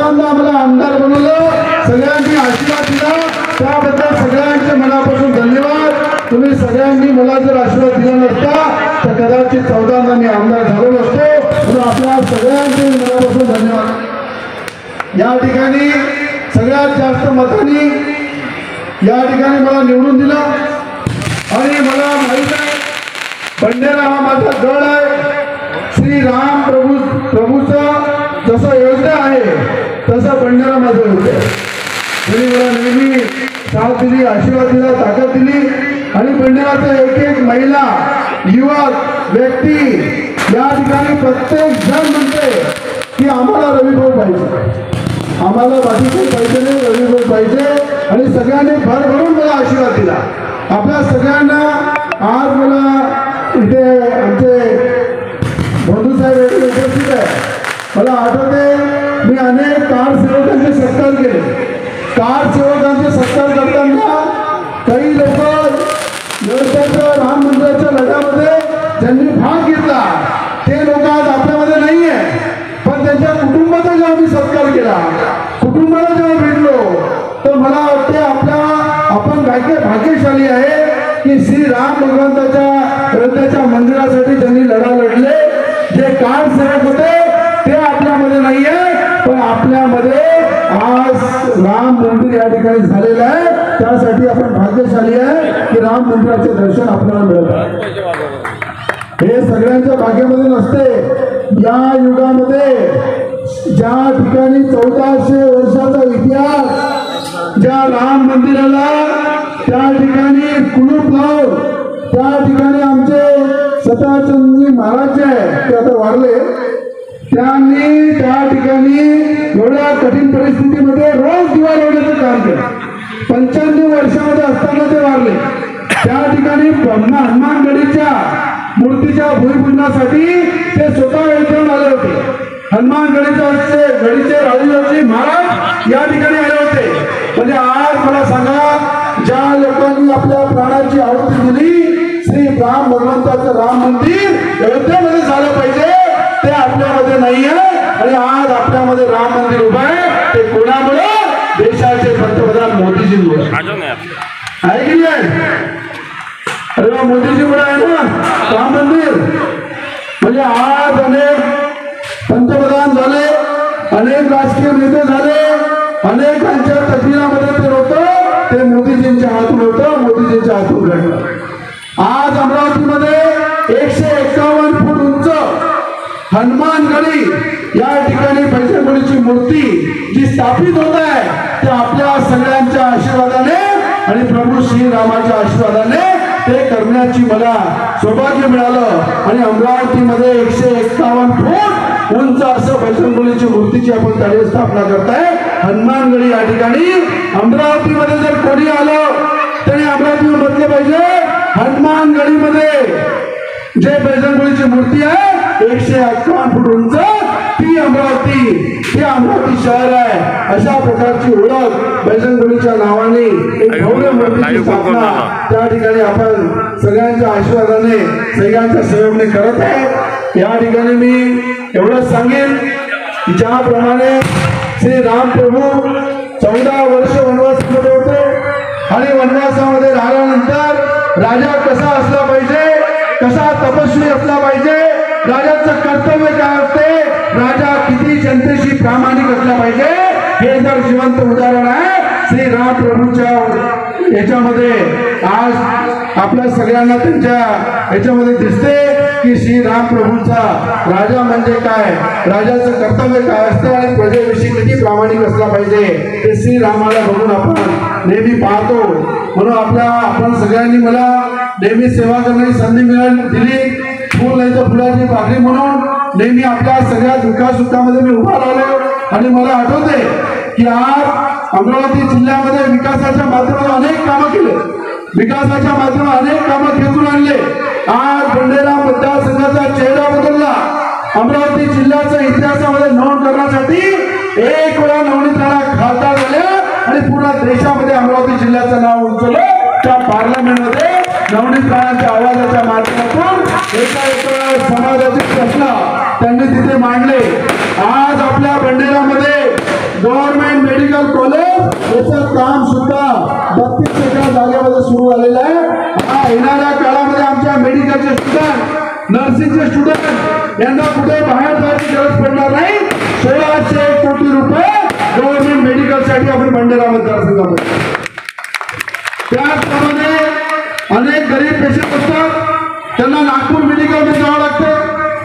चौथ्यांदा आम्हाला आमदार बनवलं, सगळ्यांनी आशीर्वाद दिला, त्याबद्दल सगळ्यांचे मनापासून धन्यवाद। तुम्ही सगळ्यांनी मला जर आशीर्वाद दिला नसता तर कदाचित 14दा मी आमदार झालो नसतो, म्हणून आपल्या सगळ्यांचे मनापासून धन्यवाद। या ठिकाणी सगळ्यात जास्त मतांनी या ठिकाणी मला निवडून दिलं आणि मला माहित आहे बंडेरा हा माझा गड आहे। श्री राम प्रभूचा जसं योजना आहे तसं बंडेरा माझं योजना आहे। त्यांनी मला नेहमी साथ दिली, आशीर्वाद दिला, ताकद दिली आणि बंडेराचा एक एक महिला, युवक, व्यक्ती या ठिकाणी प्रत्येक जण म्हणते की आम्हाला रविभाऊ पाहिजे, आम्हाला बाकीचे पाहिजे नाही, रविभाऊ पाहिजे आणि सगळ्यांनी भरभरून मला आशीर्वाद दिला। आपल्या सगळ्यांना आज मला इथे आमचे बंधू साहेब उपस्थित आहे। मला आठवते मी अनेक कार सेवकांचे सत्कार केले। कार सेवकांचे सत्कार करताना काही लोक राम मंदिराच्या लढ्यामध्ये ज्यांनी भाग घेतला ते लोक आज आपल्यामध्ये नाही आहे, पण त्यांच्या कुटुंबाचा जेव्हा मी सत्कार केला, कुटुंबाला जेव्हा भेटलो तर मला वाटते आपण भाग्यशाली आहे की श्री राम भगवंताच्या मंदिरासाठी ज्यांनी लढा लढले, जे कार सेवक होते ते आपल्यामध्ये नाही आहे, पण आपल्यामध्ये आज राम मंदिर या ठिकाणी झालेलं आहे। त्यासाठी आपण भाग्यशाली आहे की राम मंदिराचे दर्शन आपल्याला मिळत आहे। हे सगळ्यांच्या भाग्यामध्ये नसते। या युगामध्ये ज्या ठिकाणी 1400 वर्षाचा इतिहास, ज्या राम मंदिराला त्या ठिकाणी कुलूप लावून त्या ठिकाणी आमचे सताचंदजी महाराज आहे ते आता वारले, त्यांनी त्या ठिकाणी एवढ्या कठीण परिस्थितीमध्ये रोज दिवा लावण्याचं काम केलं। 95 वर्षामध्ये असताना ते वारले। त्या ठिकाणी हनुमानगडीच्या मूर्तीच्या भूमिपूजनासाठी ते स्वतः येऊन आले होते। हनुमानगडीचे राजूजी महाराज या ठिकाणी आले होते। म्हणजे आज मला सांगा, ज्या लोकांनी आपल्या प्राणाची आहुती दिली, श्री राम भगवंताचं राम मंदिर अयोध्येमध्ये झालं पाहिजे, ते आपल्यामध्ये नाही आहे आणि आज आपल्यामध्ये राम मंदिर उभं आहे। ते कोणामुळे? देशाचे पंतप्रधान मोदीजींमुळे आहे की नाही? अरे मोदीजीमुळे आहे ना राम मंदिर। म्हणजे आज अनेक पंतप्रधान झाले, अनेक राजकीय नेते झाले, अनेकांच्या तकदीरामध्ये ते होतं ते मोदीजींच्या हातून होतं, मोदीजींच्या हातून घडलं। आज अमरावतीमध्ये 151 फूट उंच हनुमानगडी या ठिकाणी बजरंगबलीची मूर्ती जी स्थापित होत आहे ते आपल्या सगळ्यांच्या आशीर्वादाने आणि प्रभू श्री रामाच्या आशीर्वादाने ते करण्याची मला सौभाग्य मिळालं आणि अमरावतीमध्ये 151 फूट उंच असं बजरंगबलीची मूर्तीची आपण त्यावेळी स्थापना करताय। हनुमानगडी या ठिकाणी अमरावतीमध्ये जर कोणी आलं तरी अमरावतीवर म्हटलं पाहिजे हनुमानगडीमध्ये जे बजरंगबलीची मूर्ती आहे 151 फूट उंच, ती अमरावती शहर आहे। अशा प्रकारची ओळख बजरंगबलीच्या नावाने एक भव्य मूर्तीची स्थापना त्या ठिकाणी आपण सगळ्यांच्या आशीर्वादाने, सगळ्यांच्या सहयोगाने करत आहे। या ठिकाणी मी एवढंच सांगेन, ज्याप्रमाणे श्री राम प्रभू 14 वर्ष वनवासामध्ये होते आणि वनवासामध्ये राहिल्यानंतर राजा कसा असला पाहिजे, कसा तपस्वी असला पाहिजे, राजाचं कर्तव्य काय असते, राजा किती जनतेशी प्रामाणिक असला पाहिजे, हे जर जिवंत उदाहरण आहे श्री राम प्रभूच्या याच्यामध्ये। आज आपल्या सगळ्यांना त्यांच्या याच्यामध्ये दिसते की श्री राम प्रभूचा राजा म्हणजे काय, राजाचं कर्तव्य काय असतं आणि प्रजेविषयी किती प्रामाणिक असला पाहिजे ते श्री रामाला बघून आपण नेहमी पाहतो। म्हणून आपण सगळ्यांनी मला नेहमी सेवा करण्याची संधी दिली, फुल नाही तर फुलाची पाकळी म्हणून नेहमी आपल्या सगळ्या दुःखासुखामध्ये मी उभा राहिलो आणि मला आठवते की आज अमरावती जिल्ह्यामध्ये विकासाच्या माध्यमातून अनेक कामं केले, विकासाच्या माध्यमातून अनेक कामं खेचून आणले। आज बंडेरा मतदारसंघाचा चेहरा बदलला, अमरावती जिल्ह्याच्या इतिहासामध्ये नोंद करण्यासाठी एक वेळा नवनीत राणा खासदार झाले आणि पूर्ण देशामध्ये अमरावती जिल्ह्याचं नाव उंचवलं। त्या पार्लमेंटमध्ये नवनीत राणाच्या आवाजाच्या माध्यमातून एका समाजाचे प्रश्न त्यांनी तिथे मांडले। आज आपल्या बंडेरामध्ये स्टुडंट, नर्सिंगचे स्टुडंट यांना कुठे बाहेर जायची गरज पडणार नाही. 1600 कोटी रुपये गव्हर्नमेंट मेडिकल साठी आपण भंडारा मतदारसंघामध्ये. त्याचप्रमाणे अनेक गरीब पेशंट असतात, त्यांना नागपूर मेडिकलमध्ये जावं लागतं,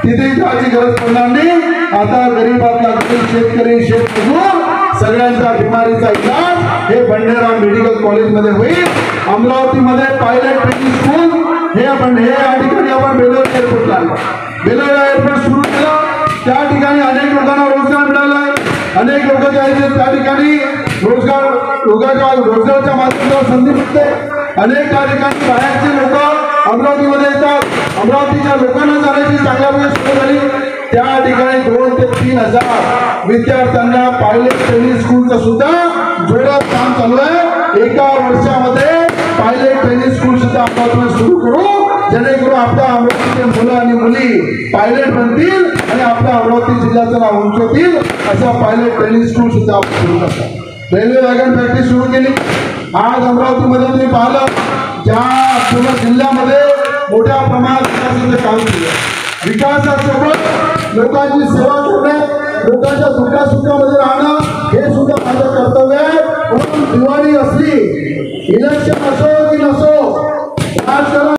तिथे जायची गरज पडणार नाही. आता गरीबातला गरीब शेतकरी, शेतमजूर सगळ्यांचा बिमारीचा इलाज हे भंडारा मेडिकल कॉलेजमध्ये होईल. अमरावतीमध्ये पायलट ट्रेनिंग स्कूल हे या ठिकाणी आपण बेलोरा एअरपोर्टला आणलं. बेलोरा एअरपोर्ट सुरू केलं, त्या ठिकाणी अनेक लोकांना रोजगार मिळाला. अनेक लोक जे आहेत त्या ठिकाणी रोजगाराच्या माध्यमातून संधी मिळते. अनेक त्या ठिकाणी बाहेरचे लोक अमरावतीमध्ये येतात. अमरावतीच्या लोकांना जाण्याची चांगल्या प्रकारे सोय झाली. त्या ठिकाणी 2 ते 3 हजार विद्यार्थ्यांना पायलट ट्रेनिंग स्कूलचं सुद्धा जोरात काम चालू आहे. एका वर्षामध्ये पायलट ट्रेनिंग स्कूल सुद्धा अमरावतीमध्ये सुरू करू, जेणेकरून आपल्या अमरावतीचे मुलं आणि मुली पायलट बनतील आणि आपल्या अमरावती जिल्ह्याचं नाव उंचवतील. अशा पायलट ट्रेनिंग स्कूल सुद्धा आपण सुरू करतात. रेल्वे वॅगन फॅक्टरी सुरू केली. आज अमरावतीमध्ये तुम्ही पाहिलं, ज्या पूर्ण जिल्ह्यामध्ये मोठ्या प्रमाणात विकासाचं काम केलं. विकासासोबत लोकांची सेवा करणे, लोकांच्या दुःखासुखामध्ये राहणं हे सुद्धा माझं कर्तव्य आहे. म्हणून दिवाळी असली, इलेक्शन असो की नसो, राजकारण